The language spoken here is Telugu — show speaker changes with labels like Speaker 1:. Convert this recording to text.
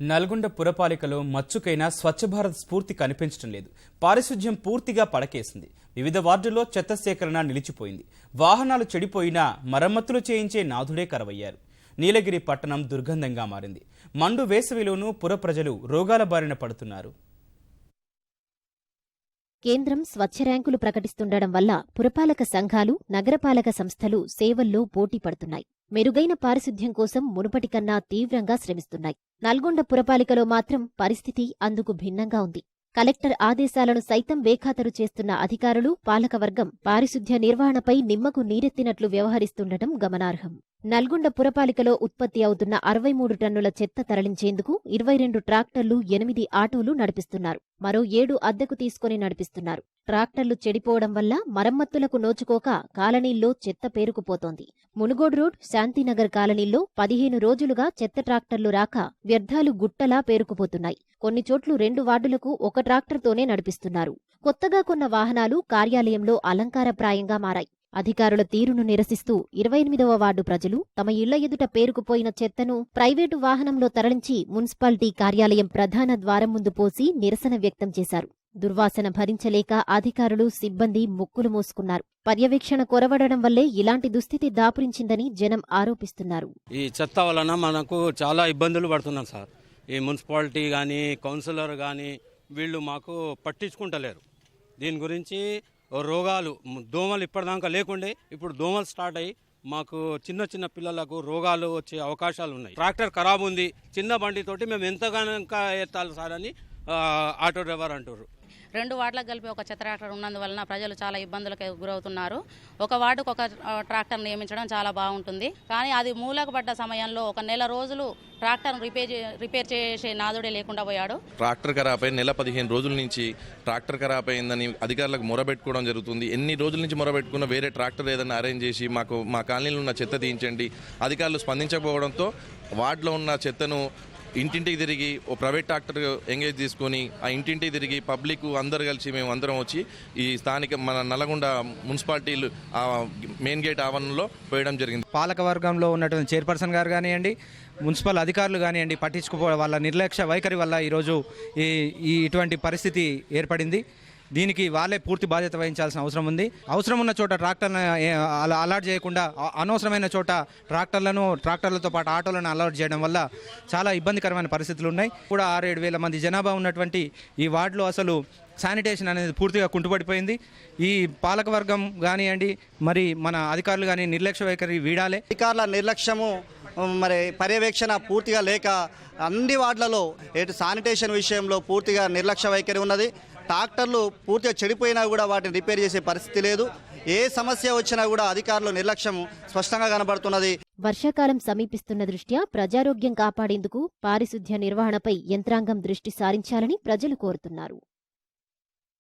Speaker 1: నల్గొండ పురపాలికలో మచ్చుకైనా స్వచ్ఛ భారత్ స్ఫూర్తి కనిపించడం లేదు. పారిశుధ్యం పూర్తిగా పడకేసింది. వివిధ వార్డుల్లో చెత్త సేకరణ నిలిచిపోయింది. వాహనాలు చెడిపోయినా మరమ్మతులు చేయించే నాథుడే కరవయ్యారు. నీలగిరి పట్టణం దుర్గంధంగా మారింది. మండు వేసవిలోనూ పుర ప్రజలు రోగాల బారిన పడుతున్నారు.
Speaker 2: కేంద్రం స్వచ్ఛ ర్యాంకులు ప్రకటిస్తుండడం వల్ల పురపాలక సంఘాలు, నగరపాలక సంస్థలు సేవల్లో పోటీ పడుతున్నాయి. మెరుగైన పారిశుధ్యం కోసం మునుపటి కన్నా తీవ్రంగా శ్రమిస్తున్నాయి. నల్గొండ పురపాలికలో మాత్రం పరిస్థితి అందుకు భిన్నంగా ఉంది. కలెక్టర్ ఆదేశాలను సైతం బేఖాతరు చేస్తున్న అధికారులు, పాలకవర్గం పారిశుధ్య నిర్వహణపై నిమ్మకు నీరెత్తినట్లు వ్యవహరిస్తుండటం గమనార్హం. నల్గొండ పురపాలికలో ఉత్పత్తి అవుతున్న 63 టన్నుల చెత్త తరలించేందుకు 22 ట్రాక్టర్లు, 8 ఆటోలు నడిపిస్తున్నారు. మరో 7 అద్దెకు తీసుకుని నడిపిస్తున్నారు. ట్రాక్టర్లు చెడిపోవడం వల్ల మరమ్మతులకు నోచుకోక కాలనీల్లో చెత్త పేరుకుపోతోంది. మునుగోడు రోడ్, శాంతినగర్ కాలనీల్లో 15 రోజులుగా చెత్త ట్రాక్టర్లు రాక వ్యర్థాలు గుట్టలా పేరుకుపోతున్నాయి. కొన్ని చోట్లు 2 వార్డులకు 1 ట్రాక్టర్తోనే నడిపిస్తున్నారు. కొత్తగా కొన్న వాహనాలు కార్యాలయంలో అలంకారప్రాయంగా మారాయి. అధికారుల తీరును నిరసిస్తూ 28వ వార్డు ప్రజలు తమ ఇళ్ల ఎదుట పేరుకుపోయిన చెత్తను ప్రైవేటు వాహనంలో తరలించి మున్సిపాలిటీ కార్యాలయం ప్రధాన ద్వారం ముందు పోసి నిరసన వ్యక్తం చేశారు. దుర్వాసన భరించలేక అధికారులు, సిబ్బంది ముక్కులు మూసుకున్నారు. పర్యవేక్షణ కొరవడడం వల్లే ఇలాంటి దుస్థితి దాపురించిందని జనం ఆరోపిస్తున్నారు.
Speaker 3: ఈ చెత్త వలన మనకు చాలా ఇబ్బందులు పడుతున్నాం సార్. ఈ మున్సిపాలిటీ కానీ, కౌన్సిలర్ కానీ వీళ్ళు మాకు పట్టించుకుంటలేరు. దీని గురించి రోగాలు, దోమలు ఇప్పటిదాకా లేకుండే ఇప్పుడు దోమలు స్టార్ట్ అయ్యి మాకు చిన్న చిన్న పిల్లలకు రోగాలు వచ్చే అవకాశాలు ఉన్నాయి. ట్రాక్టర్ ఖరాబ్ ఉంది, చిన్న బండితోటి మేము ఎంతగానో ఇంకా ఎత్తాలి సార్ అని ఆటో డ్రైవర్ అంటారు.
Speaker 4: 2 వార్డులకు కలిపి ఒక చెత్త ట్రాక్టర్ ఉన్నందువలన ప్రజలు చాలా ఇబ్బందులకు గురవుతున్నారు. ఒక వార్డుకు ఒక ట్రాక్టర్ నియమించడం చాలా బాగుంటుంది. కానీ అది మూలకు పడ్డ సమయంలో ఒక నెల రోజులు ట్రాక్టర్ రిపేర్ చేసే నాదుడే లేకుండా పోయాడు.
Speaker 5: ట్రాక్టర్ ఖరాబ్ అయి నెల 15 రోజుల నుంచి ట్రాక్టర్ ఖరాబ్ అయిందని అధికారులకు మొరబెట్టుకోవడం జరుగుతుంది. ఎన్ని రోజుల నుంచి మొరబెట్టుకున్న వేరే ట్రాక్టర్ ఏదైనా అరేంజ్ చేసి మా కాలనీలో ఉన్న చెత్త తీయించండి. అధికారులు స్పందించకపోవడంతో వార్డులో ఉన్న చెత్తను ఇంటింటికి తిరిగి ఓ ప్రైవేట్ ట్రాక్టర్ ఎంగేజ్ తీసుకొని ఆ ఇంటింటికి తిరిగి పబ్లిక్ అందరు కలిసి మేము అందరం వచ్చి ఈ స్థానిక మన నల్గొండ మున్సిపాలిటీలు మెయిన్ గేట్ ఆవరణలో పోయడం జరిగింది.
Speaker 6: పాలకవర్గంలో ఉన్నటువంటి చైర్పర్సన్ గారు కానివ్వండి, మున్సిపల్ అధికారులు కానివ్వండి, పట్టించుకోవడం వాళ్ళ నిర్లక్ష్య వైఖరి వల్ల ఈరోజు ఇటువంటి పరిస్థితి ఏర్పడింది. దీనికి వాళ్ళే పూర్తి బాధ్యత వహించాల్సిన అవసరం ఉంది. అవసరం ఉన్న చోట ట్రాక్టర్లను అలాట్ చేయకుండా అనవసరమైన చోట ట్రాక్టర్లతో పాటు ఆటోలను అలాట్ చేయడం వల్ల చాలా ఇబ్బందికరమైన పరిస్థితులు ఉన్నాయి. కూడా 6-7 వేల మంది జనాభా ఉన్నటువంటి ఈ వార్డులో అసలు శానిటేషన్ అనేది పూర్తిగా కుంటుపడిపోయింది. ఈ పాలకవర్గం కానివ్వండి, మరి మన అధికారులు కానీ నిర్లక్ష్య వైఖరి వీడాలి.
Speaker 7: అధికారుల నిర్లక్ష్యము, మరి పర్యవేక్షణ పూర్తిగా లేక అన్ని వార్డులలో శానిటేషన్ విషయంలో పూర్తిగా నిర్లక్ష్య వైఖరి ఉన్నది. ట్రాక్టర్లు పూర్తిగా చెడిపోయినా కూడా వాటిని రిపేర్ చేసే పరిస్థితి లేదు. ఏ సమస్య వచ్చినా కూడా అధికారుల నిర్లక్ష్యం స్పష్టంగా కనబడుతున్నది.
Speaker 2: వర్షాకాలం సమీపిస్తున్న దృష్ట్యా ప్రజారోగ్యం కాపాడేందుకు పారిశుధ్య నిర్వహణపై యంత్రాంగం దృష్టి సారించాలని ప్రజలు కోరుతున్నారు.